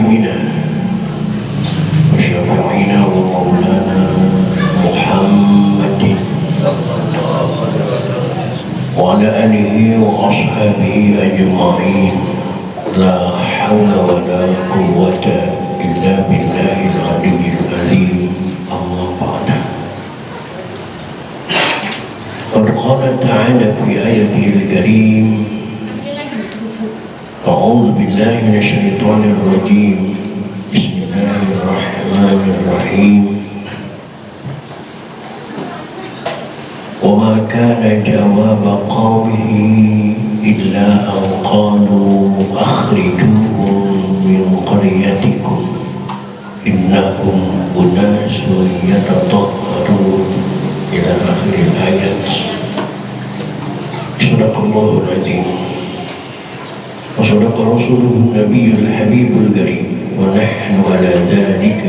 وحبيبنا وشفيعنا ومولانا محمد وعلى آله وأصحابه أجمعين. لا حول ولا قوة إلا بالله العلي العليم. أما بعد، قد قال تعالى في آيته الكريم: أعوذ بالله من الشيطان الرجيم، بسم الله الرحمن الرحيم. وما كان جواب قومه إلا أن قالوا أخرجوهم من قريتكم إنهم أناس يتطهرون إلى آخر الآيات. صدق الله العظيم وصدق رسوله النبي الحبيب الكريم، ونحن على ذلك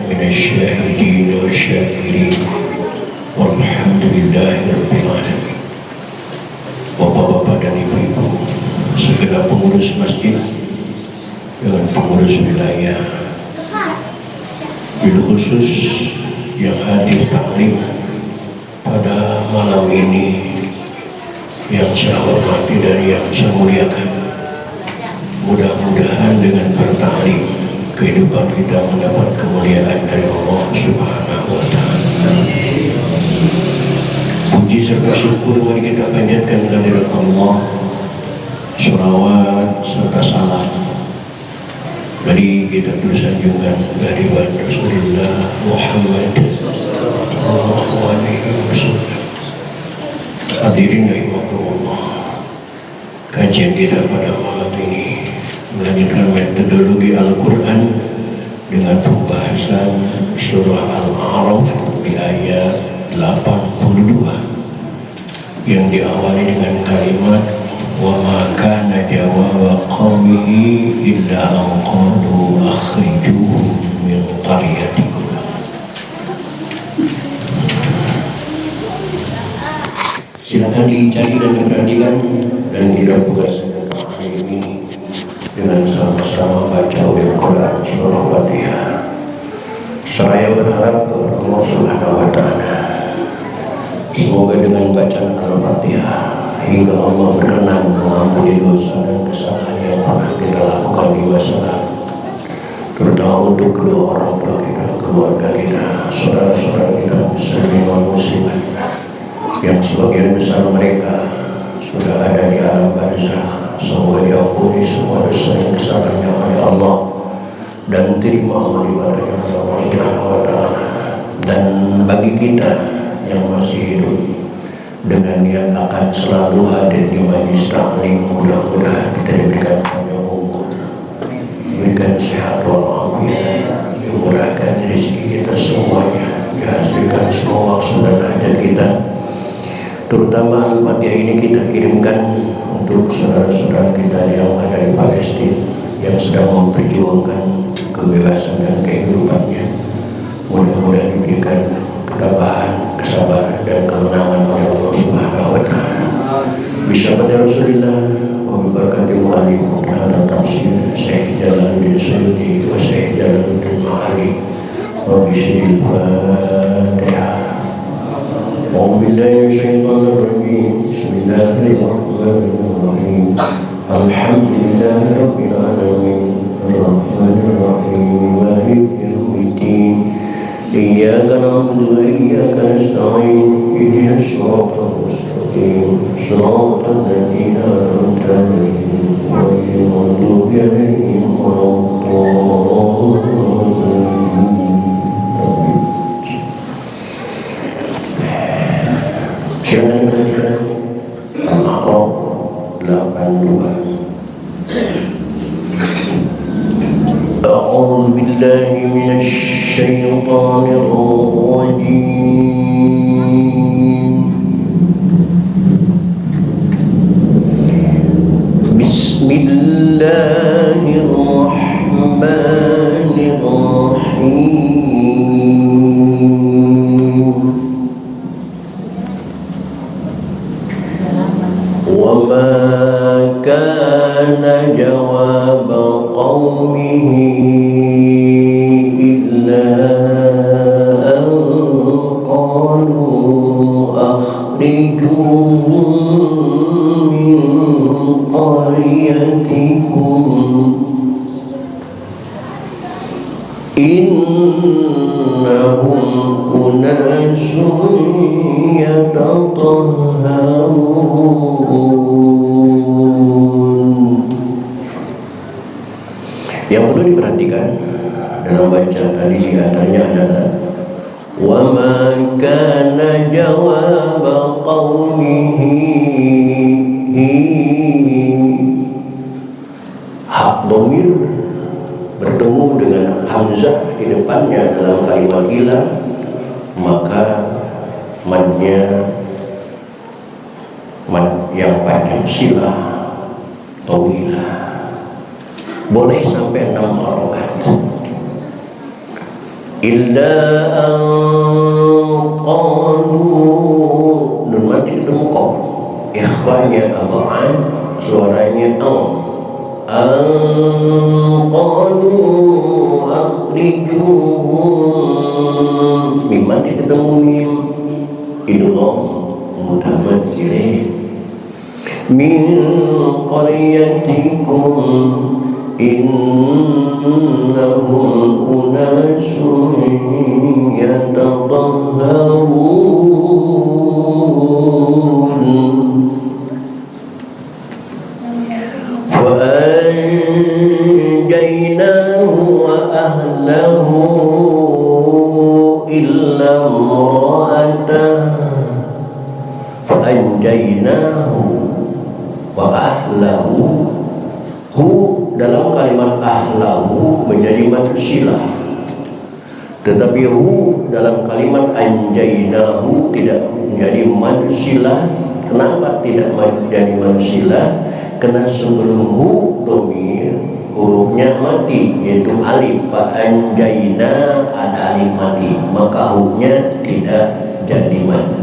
من الشاهدين والشاكرين، walhamdulillahi rabbil alamin. Bapak-bapak dan ibu-ibu, segenap pengurus masjid dengan pengurus wilayah, bil khusus yang hadir taklim pada malam ini, yang saya hormati dan yang saya muliakan. Mudah-mudahan dengan bertaklim kehidupan kita mendapat kemuliaan dari Allah Subhanahu wa Ta'ala. Puji serta syukur mari kita panjatkan kehadirat Allah, sholawat serta salam mari kita terus sanjungkan kehadirat Rasulullah Muhammad sallallahu alaihi wasallam. Hadirin rahimakumullah, kajian kita pada malam ini melanjutkan metodologi Al-Quran dengan pembahasan surah Al-A'raf di ayat 82 yang diawali dengan kalimat wa ma kana jawaba qaumihi illa an qalu akhrijuhum min qaryatikum. Silakan dicari dan diperhatikan, dan kita buka senjata hari ini dengan sama-sama baca Al-Quran surah Fatihah. Saya berharap kepada Allah Subhanahu wa Ta'ala, semoga dengan bacaan Al-Fatihah hingga Allah berkenan mengampuni dosa dan kesalahan yang pernah kita lakukan di masa lalu, terutama untuk kedua orang tua kita, keluarga kita, saudara-saudara kita muslimin wal muslimat yang sebagian besar mereka sudah ada di alam barzakh. Semoga diampuni semua dosa dan kesalahannya oleh Allah dan terima amal ibadahnya oleh Allah Subhanahu wa Ta'ala. Dan bagi kita yang masih hidup dengan niat akan selalu hadir di majlis taklim, mudah-mudahan kita diberikan panjang umur, diberikan sehat walafiat, dimurahkan rezeki kita semuanya, dihasilkan semua maksud dan hajat kita. Terutama Al-Fatihah ini kita kirimkan untuk saudara-saudara kita yang ada di Palestina yang sedang memperjuangkan kebebasan dan kehidupannya. Mudah-mudahan diberikan ketabahan, kesabaran dan kemenangan oleh Allah Subhanahu wa Ta'ala. Bismillah Rasulullah wa bibarakati mu'alim hadha tafsir Syekh Jalaluddin Suyuti wa Syekh Jalaluddin Ma'ali wa bisyiril Fatihah. A'udzu billahi minasyaitonir rajim. Bismillahirrahmanirrahim. Alhamdulillahi rabbil alamin. Arrahmanir rahim. Maliki yaumiddin. Iyyaka na'budu wa iyyaka nasta'in. Ihdinas siratal mustaqim. Shiratal ladzina an'amta 'alaihim ghairil maghdubi 'alaihim waladdallin. Silakan diperhatikan Al-A'raf 82. A'udzu billahi minasy syaithanir rajim. Bismillahirrahmanirrahim. وما كان جواب قومه innahum unasun yatatahharun. Yang perlu diperhatikan dalam bacaan tadi di antaranya adalah wa ma kana jawab qaumihi, hak domir bertemu dengan hamzah di depannya dalam kalimat ila, maka madnya mad yang panjang silah tawilah, boleh sampai 6 harokat. Illa an qalu, nun mati ketemu kok, ikhwanya abaan, suaranya an qalu akhrijuhum, mim mati ketemu mim, idgham mutamathilin, min qaryatikum innahum unasun yatatahharun. Fa anjaynahu wa ahlahu illa imra'atahu, fa anjaynahu wa ahlahu, hu dalam kalimat ahlahu menjadi manusia, tetapi hu dalam kalimat anjainahu tidak menjadi manusia. Kenapa tidak menjadi manusia? Karena sebelum hu domir hurufnya mati, yaitu alif. Fa anjaina ada alif mati, maka hu-nya tidak jadi mati.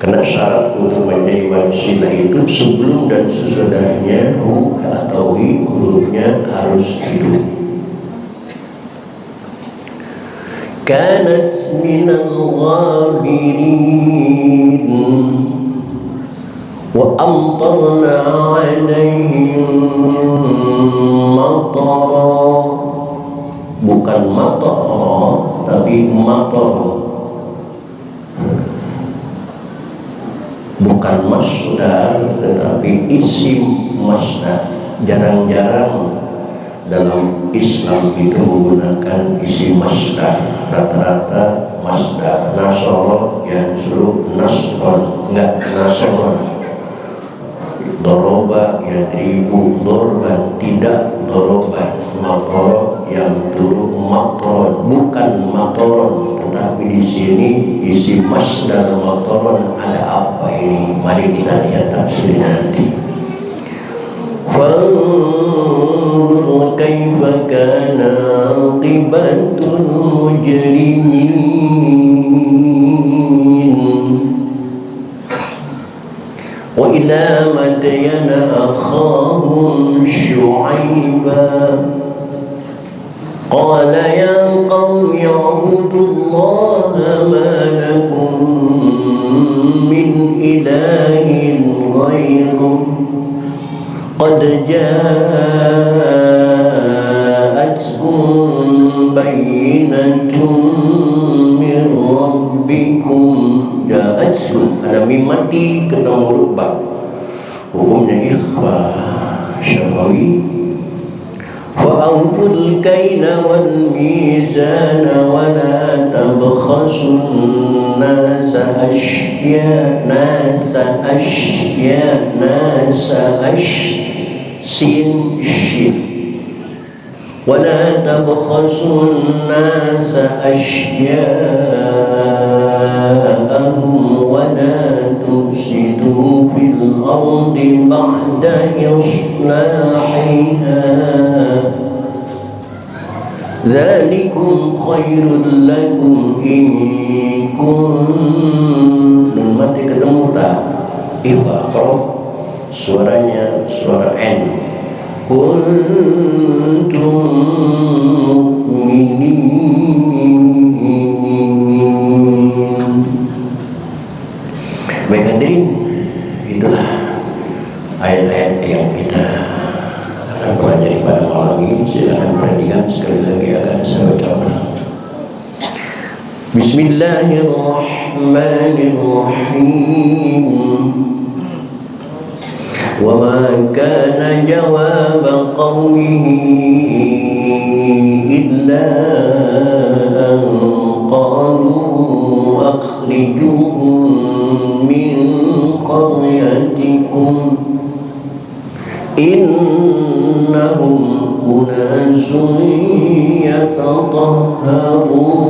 Karena syarat untuk menjadi manusia itu sebelum dan sesudahnya hu atau hi hurufnya harus hidup. Kanat minal ghabirin wa amtarna alaihim matara, bukan matara tapi matara, bukan masdar tetapi isim masdar. Jarang-jarang dalam Islam itu menggunakan isim masdar, rata-rata masdar. Nasoro yang suruh nasron, enggak nasron. Doroba yang ribu dorban, tidak doroban. Matoro yang turun matron, bukan matron, tetapi di sini isi masdar matron. Ada apa ini? Mari kita lihat tafsirnya nanti. Fanzur kaifa kana aqibatul mujrimin. Wa ila madyana akhahum Syu'aiba qala ya qaumi ibudullaha ma lakum min ilahin ghairuh qad ja'atkum bayyinatun min rabbikum. Ja'atkum ada mim mati ketemu huruf ba, hukumnya ikhfa syafawi. Fa'awful kaina wal mizana wa la tabkhasun nasa sin shin wa la tabkhasun nasa ashya'ahum wa la tufsidu fil ardi ba'da islahiha dzalikum khairul lakum in kuntum. Mati ketemu tak ifaqra, suaranya suara n. Kuntum mu'minin. Baik hadirin, itulah ayat-ayat yang kita akan pelajari pada malam ini. Silakan perhatikan sekali lagi akan saya Bismillahirrahmanirrahim. Wa ma kana jawab qaumihi illa an qalu akhrijuhum min qaryatikum innahum unasun yatatahharun.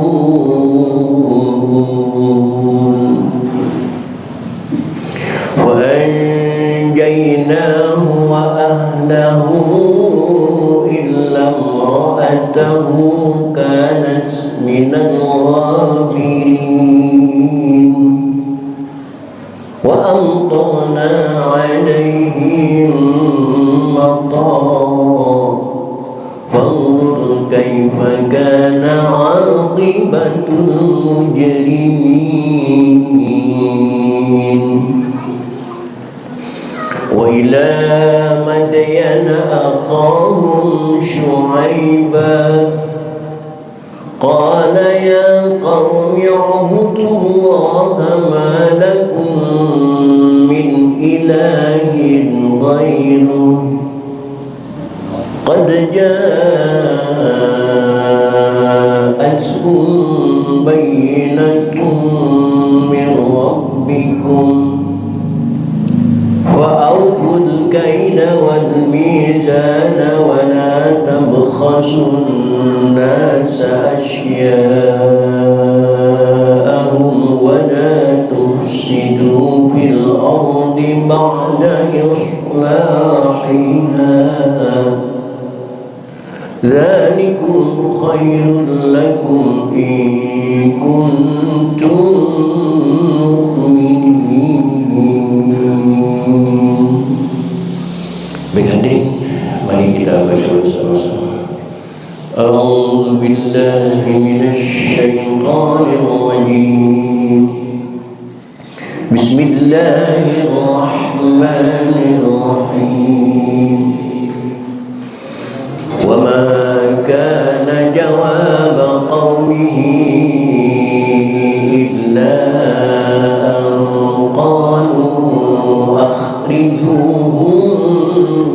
Fa anjaynahu wa ahlahu illa imra'atahu kanat minal ghabirin. Wa amtarna 'alayhim matara fanzur kaifa kana 'aqibatul mujrimin. Wa ila madyana akhahum Syu'aiba qala ya qaumi ubudullaha ma lakum min ilahin ghairuh qad ja'atkum bayyinatun min rabbikum fa'awful kayla wal mizana wa la tabkhasun nasa ashya'ahum wa la tufsidu fil ardi ba'da islahiha dzalikum khairul lakum in kuntum mu'minin. Baik hadirin, mari kita baca bersama-sama. A'udzu billahi minasy syaithanir rajim. Bismillahirrahmanirrahim. Wa ma kana jawab qaumihi illa an qalu akhrijuhum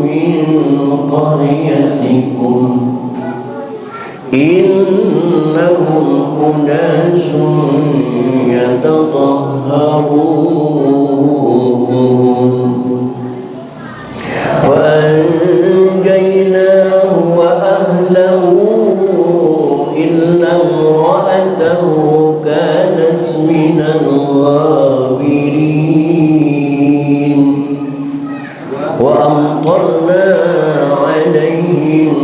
min qaryatikum innahum unasun yatatahharun. Wa anjaynahu wa ahlahu illa imra'atahu kanat minal ghabirin. Wa amtarna 'alayhim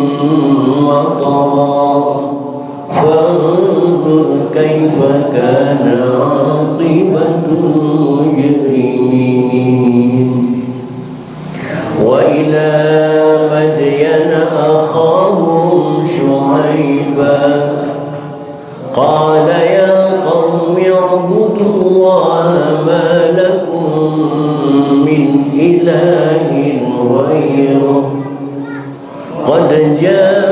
matara fanzur kaifa kana 'aqibatul mujrimin. Wa ila madyana akhahum Syu'aiba qala ya qaumi ubudullaha ma lakum min ilahin ghairuh qad ja'atkum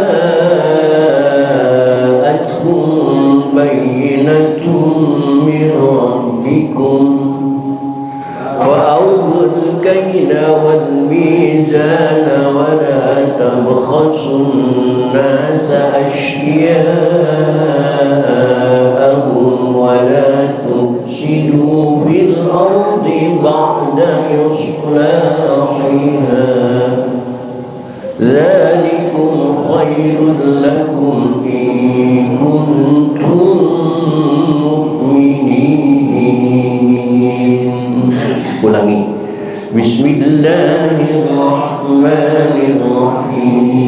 bayyinatun min rabbikum fa'awful kayla wal mizana wa la tabkhasun nasa ashya'ahum wa la tufsidu fil ardi ba'da islahiha dzalikum khairul lakum in kuntum mu'minin. Ulangi. Bismillahirrahmanirrahim.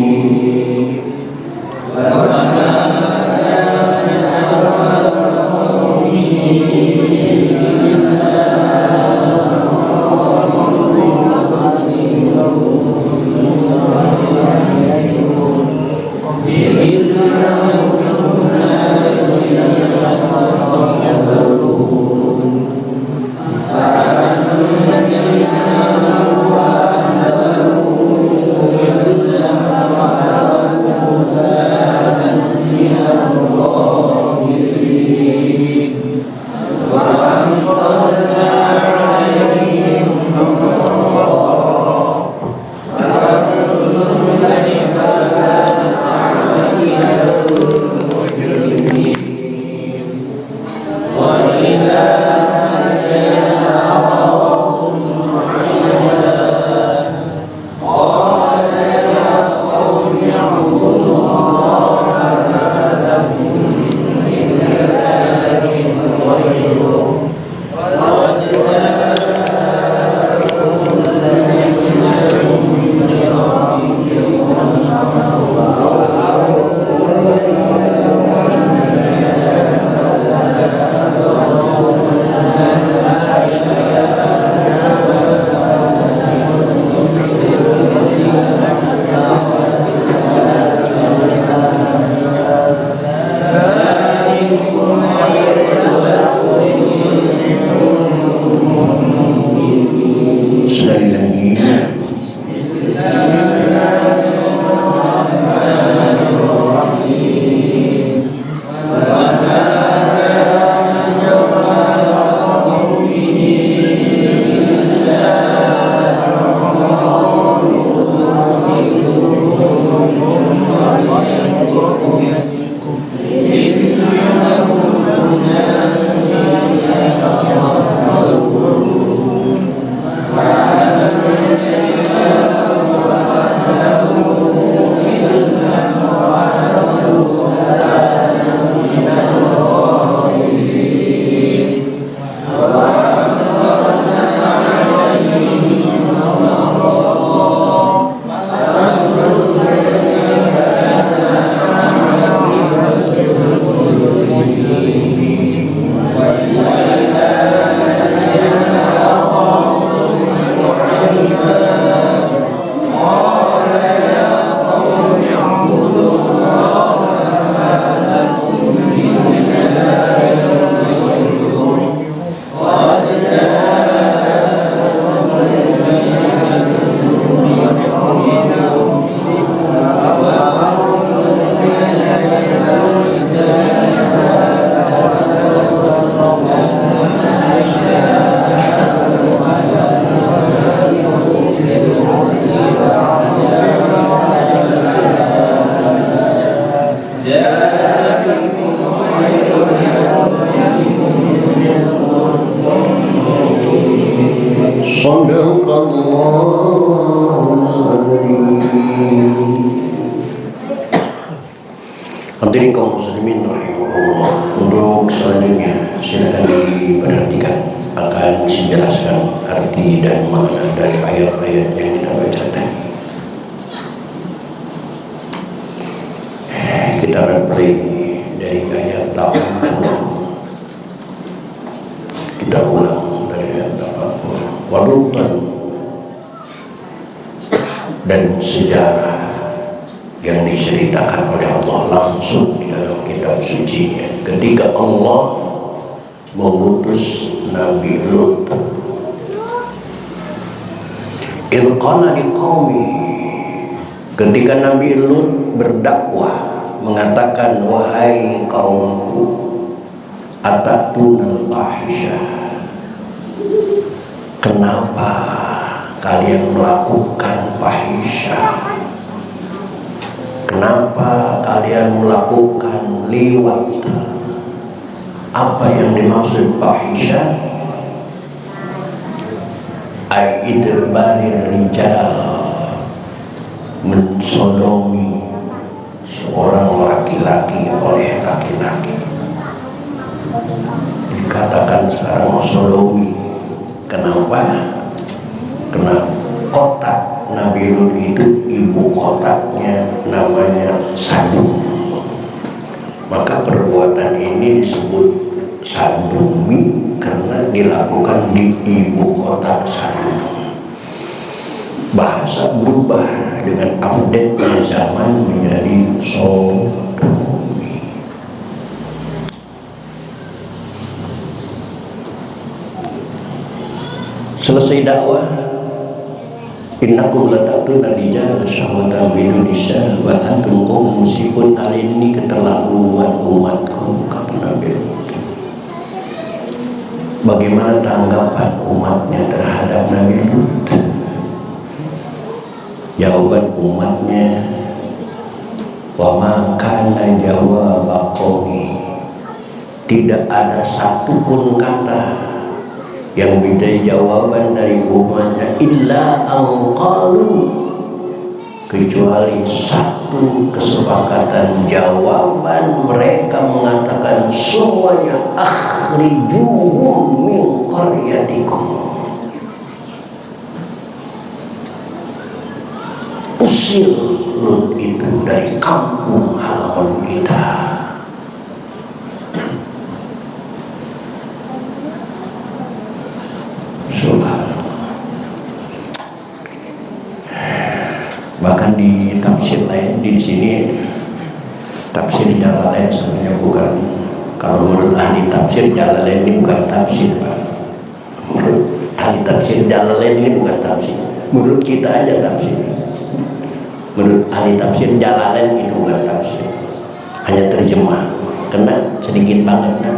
Hadirin kaum muslimin rahimahullah, untuk selanjutnya silakan diperhatikan, akan dijelaskan arti dan makna dari ayat-ayat yang kita baca tadi. Kita replay dari ayat 80. Kita ulang dari ayat 80. Walutan dan sejarah yang diceritakan oleh Allah langsung di dalam kitab suci-Nya ketika Allah mengutus Nabi Lut. Idh qala liqaumi, ketika Nabi Lut berdakwah mengatakan, wahai kaumku, atatunal fahisyah, kenapa kalian melakukan fahisyah? Kenapa kalian melakukan liwat? Apa yang dimaksud fahisyah? Ai idbaril rijal, mensodomi seorang laki-laki oleh laki-laki. Dikatakan sekarang sodomi. Kenapa? Karena kota Nabi Lut itu ibu kotanya namanya Sadum. Maka perbuatan ini disebut sadumi karena dilakukan di ibu kota Sadum. Bahasa berubah dengan update zaman menjadi sodomi. Selesai dakwah, innakum latatuna rijala syahwatan bidun nisa wa antum qaumun musibun. Kalian ini keterlaluan umatku, kata Nabi. Bagaimana tanggapan umatnya terhadap Nabi Lut? Jawaban umatnya, wa ma kana jawaba qaumi, tidak ada satupun kata yang menjadi jawaban dari umatnya illa angqalu, kecuali satu kesepakatan jawaban. Mereka mengatakan semuanya, akhrijuhum min qaryatikum, usir Lut itu dari kampung halaman kita. Bahkan di tafsir lain, di sini tafsir Jalalain sebenarnya bukan, kalau menurut ahli tafsir Jalalain ini bukan tafsir, Pak. Menurut ahli tafsir Jalalain ini bukan tafsir, menurut kita aja tafsir. Menurut ahli tafsir Jalalain itu bukan tafsir, hanya terjemah. Karena sedikit banget kan,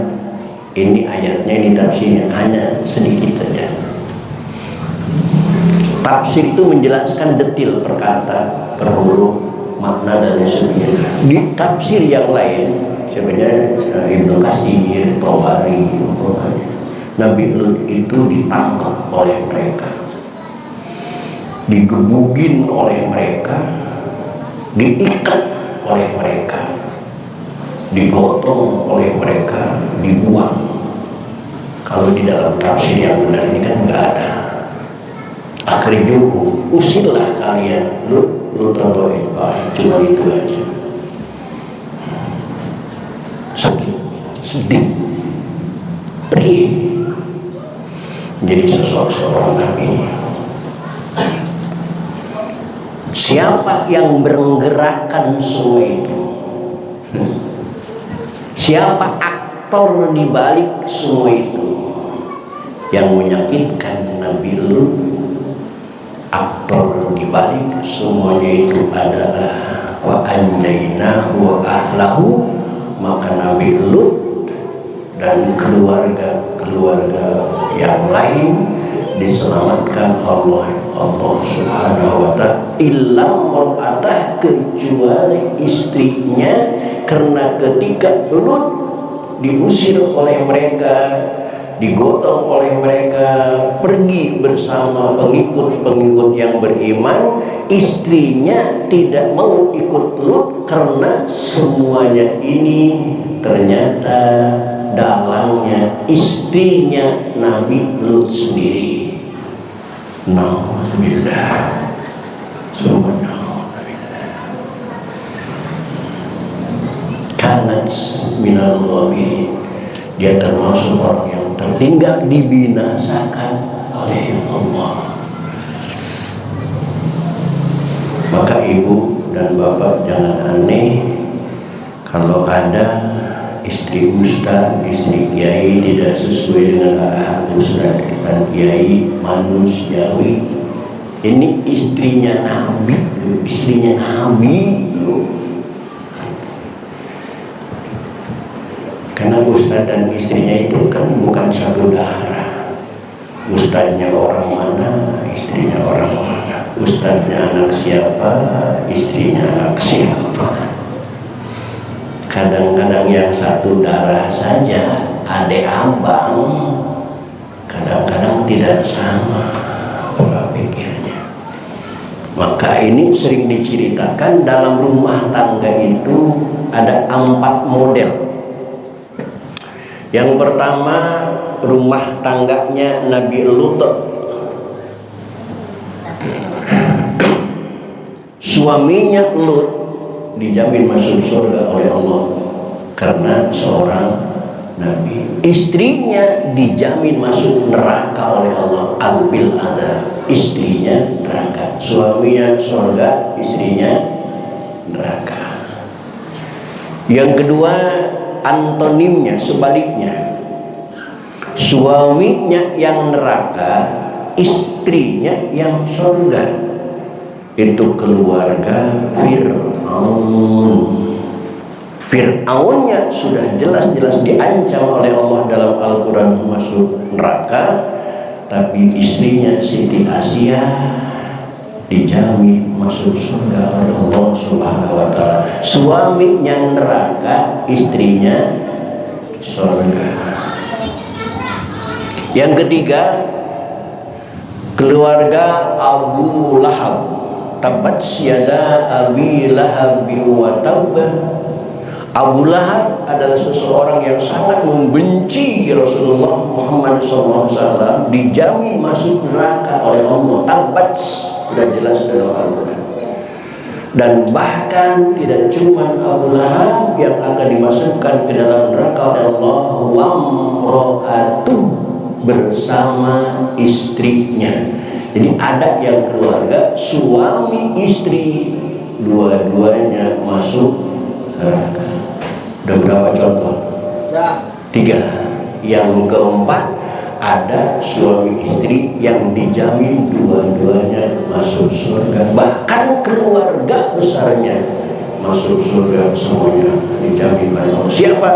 ini ayatnya, ini tafsirnya hanya sedikit saja. Tafsir itu menjelaskan detil per kata, per huruf, makna dan lain sebagainya. Di tafsir yang lain, sebenarnya Ibnu Katsir, Tabari, Nabi Lut itu ditangkap oleh mereka, digebugin oleh mereka, diikat oleh mereka, digotong oleh mereka, dibuang. Kalau di dalam tafsir yang benar ini kan nggak ada. Akhrijuhu, usirlah kalian Lut terbaik, cuma itu aja. Sakit, sedih, perih, menjadi seorang nabi. Siapa yang menggerakkan semua itu? Siapa aktor di balik semua itu yang menyakitkan Nabi Lut? Aktor di balik semuanya itu adalah wa anjaynahu wa ahlahu, maka Nabi Lut dan keluarga yang lain diselamatkan Allah Subhanahu wa ta'ala, illa mar'atah, kecuali istrinya, Karena ketika Lut diusir oleh mereka, digotong oleh mereka, pergi bersama pengikut-pengikut yang beriman, istrinya tidak mau ikut Lut karena semuanya ini ternyata dalangnya istrinya Nabi Lut sendiri. Nauzubillah. Kanat minal ghabirin. Dia termasuk orang yang tertinggal, dibinasakan oleh Allah. Maka ibu dan bapak jangan aneh kalau ada istri ustaz, istri kiai tidak sesuai dengan arahan ustaz dan kiai manusiawi. Ini istrinya Nabi, istrinya Nabi. Karena ustaz dan istrinya itu kan bukan satu darah. Ustaznya orang mana, istrinya orang mana. Ustaznya anak siapa, istrinya anak siapa. Kadang-kadang yang satu darah saja, adik abang, kadang-kadang tidak sama pola pikirnya. Maka ini sering diceritakan dalam rumah tangga itu ada 4 model. Yang pertama, rumah tangganya Nabi Lut. Suaminya Lut dijamin masuk surga oleh Allah karena seorang Nabi. Istrinya dijamin masuk neraka oleh Allah, ambil ada. Istrinya neraka, suaminya surga, istrinya neraka. Yang kedua, antonimnya, sebaliknya, suaminya yang neraka, istrinya yang surga. Itu keluarga Fir'aun. Fir'aunnya sudah jelas-jelas diancam oleh Allah dalam Al-Quran masuk neraka, tapi istrinya Siti Asia dijamin masuk surga oleh Allah Subhanahu wa ta'ala. Suaminya neraka, istrinya surga. Yang ketiga, keluarga Abu Lahab. Tabat yada Abi Lahab wa tabb. Abu Lahab adalah seseorang yang sangat membenci Rasulullah Muhammad SAW, dijamin masuk neraka oleh Allah. Tabat, sudah jelas dalam Al-Quran. Dan bahkan tidak cuma Abu Lahab yang akan dimasukkan ke dalam neraka oleh Allah, wamro'atu, bersama istrinya. Jadi ada yang keluarga suami istri dua-duanya masuk neraka. Udah berapa contoh? 3. Yang keempat, ada suami istri yang dijamin dua-duanya masuk surga. Bahkan keluarga besarnya masuk surga semuanya dijamin oleh Allah. Siapa?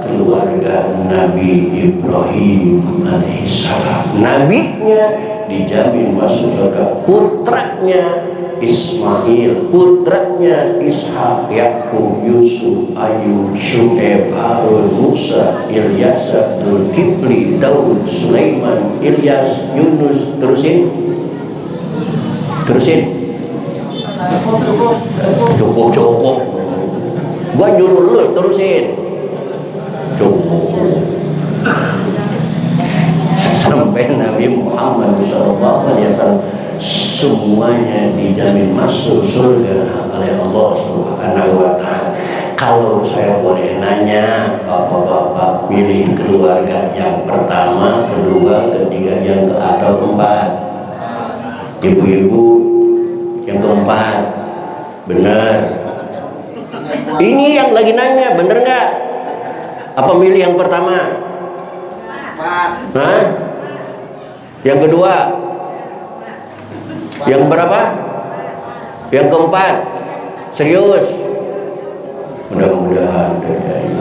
Keluarga Nabi Ibrahim alaihissalam. Nabinya dijamin masuk surga. Putranya Ismail, putranya Ishak, Yakub, Yusuf, Ayub, Syuaib, Harun, Musa, Ilyas, Dzulkifli, Daud, Sulaiman, Ilyas, Yunus. Terusin. Cukup. Gua nyuruh lu terusin. Cukup. Sampai Nabi Muhammad SAW semuanya dijamin masuk surga oleh Allah Subhanahu wa ta'ala. Kalau saya boleh nanya, bapak-bapak pilih keluarga yang pertama, kedua, ketiga, yang atau keempat? Ibu-ibu yang keempat. Benar. Ini yang lagi nanya, bener nggak? Apa milih yang pertama? Hah? Yang kedua? Yang berapa? Yang keempat? Serius? Mudah-mudahan terjadi.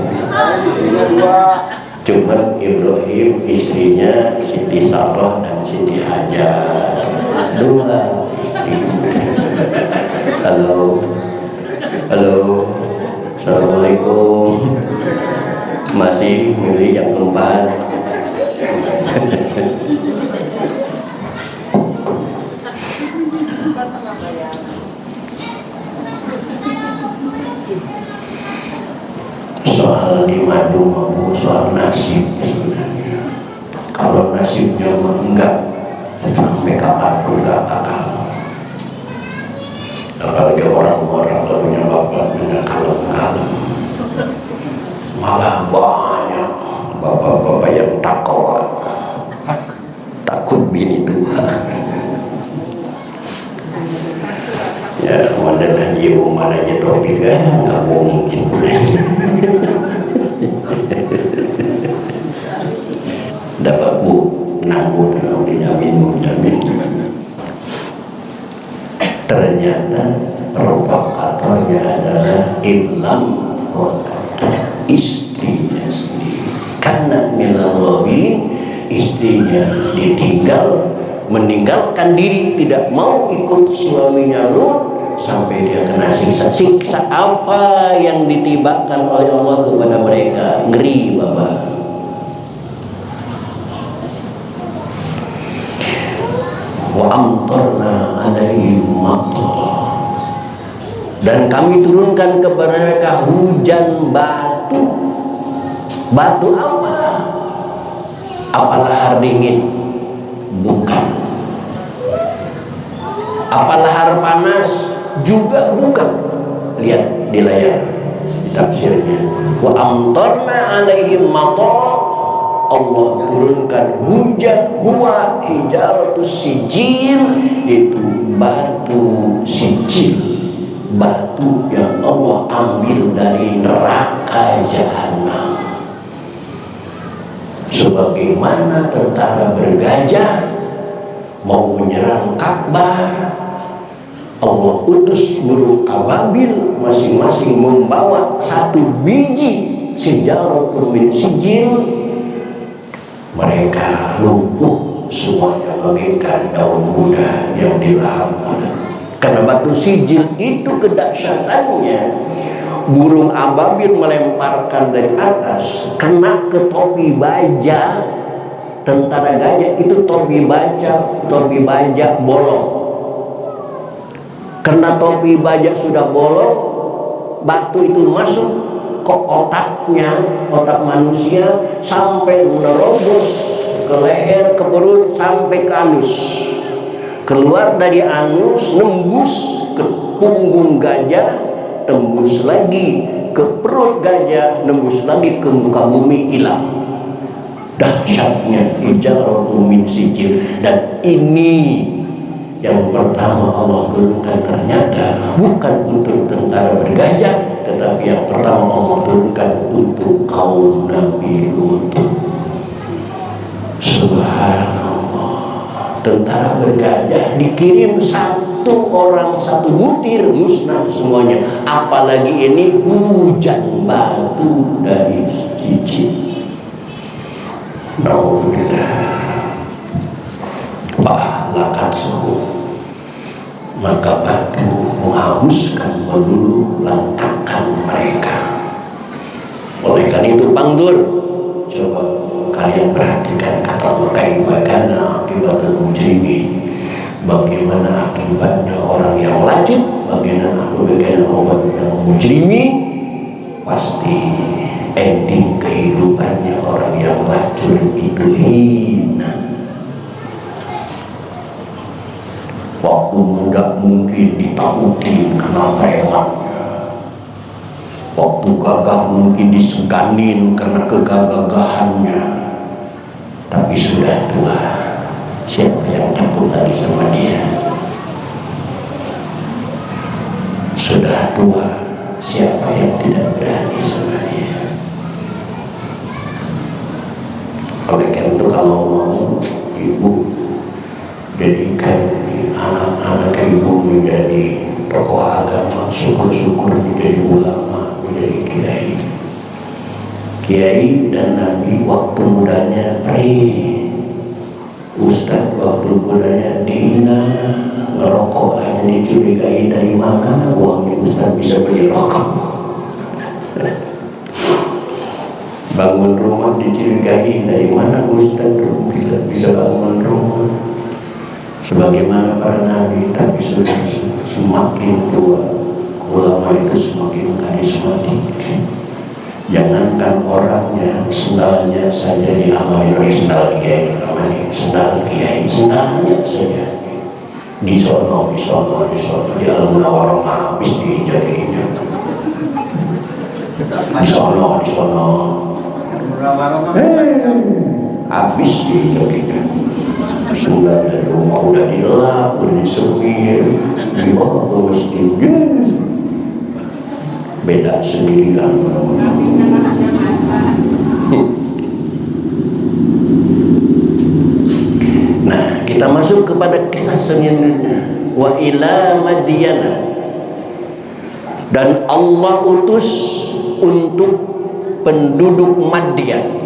Istrinya 2. Cuman Ibrahim, istrinya Siti Sarah dan Siti Hajar. 2 istri. Halo. Assalamualaikum. Masih milih yang keempat. Soal di madu mampu soal nasib sebenarnya. Kalau nasibnya enggak, sampai kapanpun enggak bakal. Apalagi orang-orang punya bapak punya kalem-kalem, malah banyak bapak-bapak yang takwa, takut bini tua. Ya, modelan ibu mana aja topik kan nggak mungkin. Dapat bu nanggung dijamin. Ternyata provokatornya adalah Imam istrinya sendiri. Karena milalobin istrinya meninggalkan diri, tidak mau ikut suaminya Lut sampai dia kena siksa. Siksa apa yang ditibakan oleh Allah kepada mereka? Ngeri Bapak. Wa amtarna alaihim matar, dan kami turunkan kepada mereka hujan batu. Batu apa? Apa lahar dingin? Bukan. Apa lahar panas? Juga bukan. Lihat di layar di tafsirnya. Wa amtarna alaihim matar, Allah turunkan hujan, huwa hijaratus sijil, itu batu sijil, batu yang Allah ambil dari neraka jahanam. Sebagaimana tentara bergajah mau menyerang Ka'bah, Allah utus burung ababil masing-masing membawa satu biji sijaratun min sijil. Mereka lumpuh semuanya bagaikan daun muda yang dilahap. Karena batu sijil itu kedahsyatannya, burung ababil melemparkan dari atas, kena ke topi baja tentara gajah itu. Topi baja bolong. Karena topi baja sudah bolong, batu itu masuk ke otaknya, otak manusia, sampai menerobos ke leher, ke perut, sampai ke anus. Keluar dari anus, nembus ke punggung gajah, tembus lagi ke perut gajah, nembus lagi ke muka bumi, hilang. Dahsyatnya hijaratun min sijil. Dan ini yang pertama Allah turunkan, ternyata bukan untuk tentara bergajah, tetapi yang pertama Allah turunkan untuk kaum Nabi Lut. Subhanallah. Tentara bergajah dikirim satu orang satu butir, musnah semuanya. Apalagi ini hujan batu dari sijil. Alhamdulillah. Lakat suhu, maka batu menghanguskan melulu lantakan mereka. Oleh karena itu pangdur, coba kalian perhatikan kata bagaimana akibatul mujrimin, bagaimana akibatnya orang yang lacut, bagaimana obat yang mujrimin. Pasti ending kehidupannya orang yang lacut itu hina. Waktu muda mungkin ditakutin karena premannya, waktu gagah mungkin diseganin karena kegagahannya. Tapi sudah tua, siapa yang takut lagi sama dia? Sudah tua, siapa yang tidak berani sama dia? Oleh karena itu kalau mau ibu jadikan anak-anak ibu menjadi tokoh agama, syukur-syukur menjadi ulama, menjadi kiai dan nabi. Waktu mudanya ustaz, waktu mudanya dihina, ngerokok hanya dicurigai dari mana uangnya ustaz bisa beli rokok. Bangun rumah dicurigai, dari mana Ustaz bisa bangun rumah sebagaimana para nabi, tapi sudah semakin tua ulama itu semakin karismatik. Jangankan orangnya, sendalnya saja diamali oleh sendal kiai, sendal kiai, sendalnya saja di sono, di Al-Munawwarah habis diinjak-injak, di sono habis diinjak-injak. Sendal dari rumah udah dilap, udah disemir, dibawa ke masjid, beda sendiri kan. Nah, kita masuk kepada kisah selanjutnya. Wa ila Madyana, dan Allah utus untuk penduduk Madyan.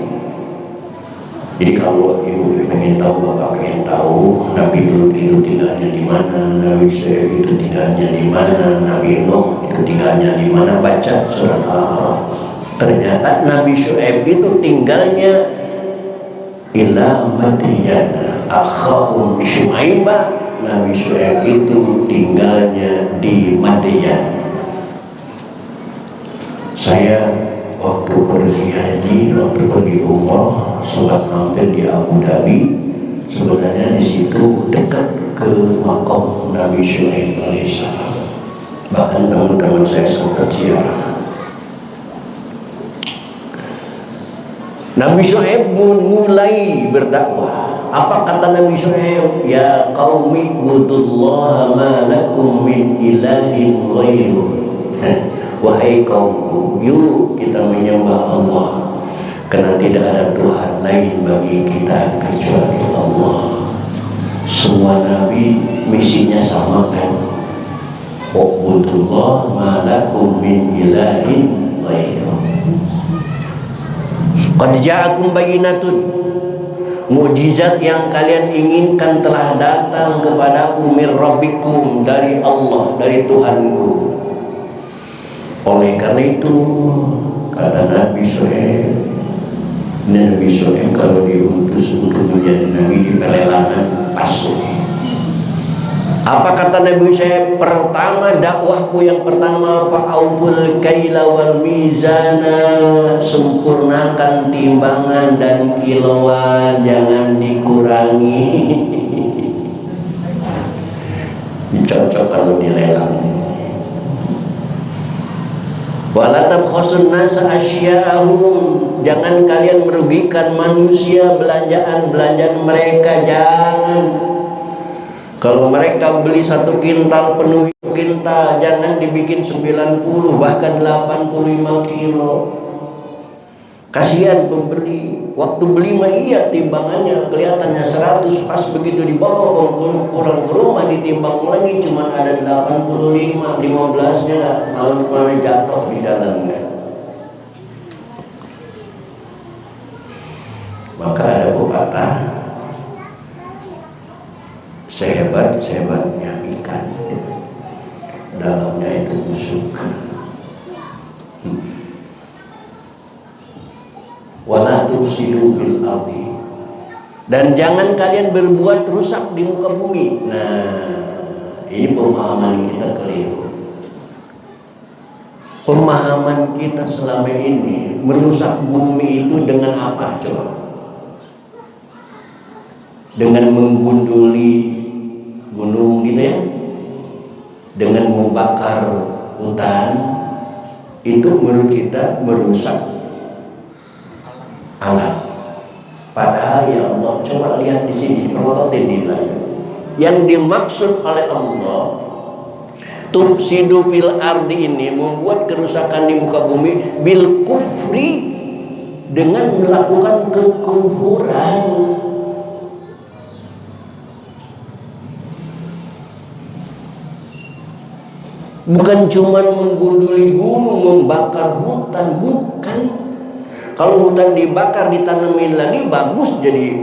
Jadi kalau ibu pengen tahu, bapak pengen tahu Nabi Lut itu tinggalnya di mana, Nabi Syuaib itu tinggalnya di mana, Nabi Nuh itu tinggalnya di mana, baca surat Al-A'raf. Ternyata Nabi Syuaib itu tinggalnya ila Madyana akhahum Syuaiba. Nabi Syuaib itu tinggalnya di Madyan. Saya waktu pergi haji, waktu pergi umrah, sempat mampir di Abu Dhabi. Sebenarnya di situ dekat ke makam Nabi Syuaib alaihissalam. Bahkan teman-teman saya sempat ziarah. Nabi Syuaib mulai berdakwah. Apa kata Nabi Syuaib? Ya qaumi ibudullaha ma lakum min ilahin ghairuh. Wahai kaumku, yuk kita menyembah Allah, karena tidak ada Tuhan lain bagi kita kecuali Allah. Semua nabi misinya sama kan? Ubudullah ma lakum min ilahin ghairuh. Qad ja'akum bayyinatun, mukjizat yang kalian inginkan telah datang kepadaku min rabbikum, dari Allah, dari Tuhanku. Oleh karena itu kata Nabi Syuaib, Nabi Syuaib kalau diutus untuk menjadi nabi di pelelangan pas. Apa kata Nabi Syuaib? Pertama, dakwahku yang pertama, fa'auful kaila wal mizana, sempurnakan timbangan dan kilauan, jangan dikurangi. Cocok kalau dilelang. Wala tabkhasun nasa asya'ahum, jangan kalian merugikan manusia belanjaan mereka, jangan. Kalau mereka beli 1 kintal, penuhi kintal, jangan dibikin 90 bahkan 85 kilo. Kasihan pembeli. Waktu beli mah iya timbangannya kelihatannya 100, pas begitu dibawa pulang ke rumah ditimbang lagi cuma ada 85, 15-nya malah jatuh di jalan kan. Maka ada pepatah, sehebat-sehebatnya ikan dalamnya itu busuk. Wala tufsidu fil ardi, dan jangan kalian berbuat rusak di muka bumi. Nah, ini pemahaman kita keliru. Pemahaman kita selama ini merusak bumi itu dengan apa coba? Dengan menggunduli gunung gitu ya, dengan membakar hutan, itu menurut kita merusak alam. Padahal ya Allah, coba lihat di sini yang dimaksud oleh Allah tufsidu fil ardi ini, membuat kerusakan di muka bumi, bil kufri, dengan melakukan kekufuran. Bukan cuma menggunduli gunung, membakar hutan, bukan. Kalau hutan dibakar, ditanemin lagi, bagus jadi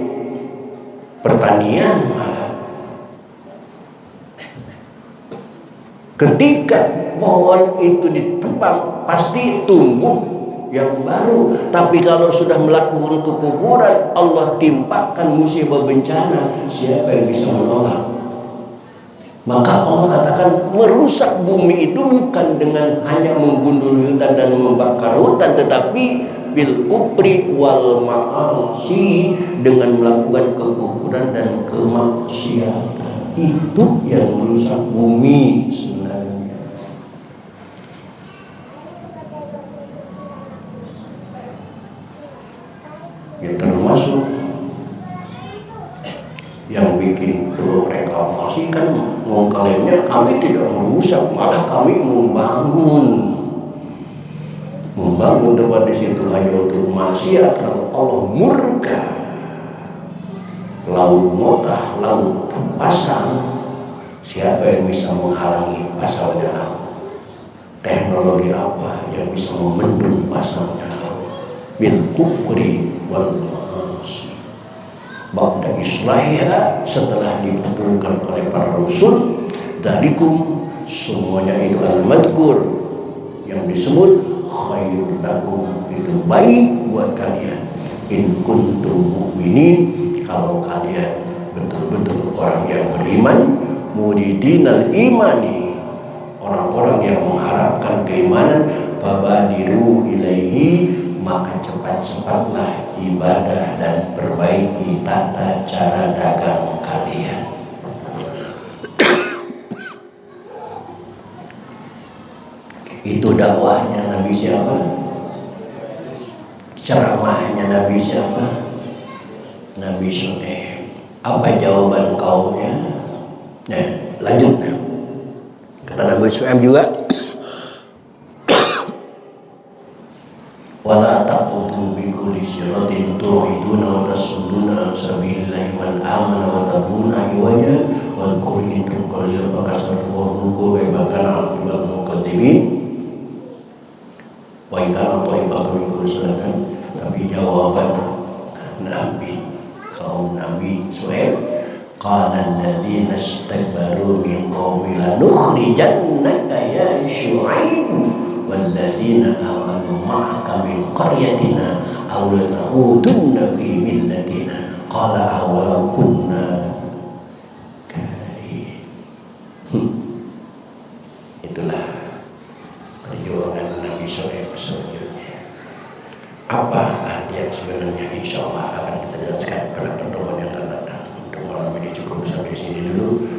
pertanian malah. Ketika pohon itu ditebang, pasti tumbuh yang baru. Tapi kalau sudah melakukan kekufuran, Allah timpakan musibah bencana, siapa yang bisa menolak? Maka Allah katakan merusak bumi itu bukan dengan hanya menggundul hutan dan membakar hutan, tetapi bil kufri wal ma'asi, dengan melakukan kekufuran dan kemaksiatan. Itu yang merusak bumi sebenarnya. Ya termasuk yang bikin perlu reklamasi kan mengklaimnya kami tidak merusak, malah kami membangun tempat di situ hanya untuk maksiat. Kalau Allah murka, laut motah, laut pasang, siapa yang bisa menghalangi pasangnya laut? Teknologi apa yang bisa membendung pasangnya laut? Bil kufri wal ma'asi. Ba'da islahnya, setelah dibetulkan oleh para rasul, dalikum, semuanya itu al-madkur, yang disebut khairul lakum, itu baik buat kalian, in kuntum mu'minin, kalau kalian betul-betul orang yang beriman, muridinal imani, orang-orang yang mengharapkan keimanan, fabadiru ilaihi, maka cepat-cepatlah ibadah dan perbaiki tata cara dagang kalian. Itu dakwahnya Nabi siapa? Ceramahnya Nabi siapa? Nabi Shu'aib. Apa jawaban kaumnya? Nah, lanjut. Kata Nabi Shu'aib juga, wala taqutu bi kulli siratin tu'iduna wa tasuduna an sabilillahi man amana wa tabuna iwaja wal qur'inu qalilan wa kasatu wa ruku wa bakana aqibal muqaddimin wa ikana taibatu min kulli salatan. Tapi jawaban Nabi, kaum Nabi Shu'aib, qala alladziina istakbaru min qaumi lanukhrijannaka ya Shu'aib walladzina amanu ma'aka min qaryatina aw lata'udunna fi millatina qala awalau kunna karihin. Itulah perjuangan Nabi Shu'aib selanjutnya. Apa yang sebenarnya insya Allah akan kita jelaskan pada pertemuan yang akan datang. Untuk malam ini cukup sampai sini dulu.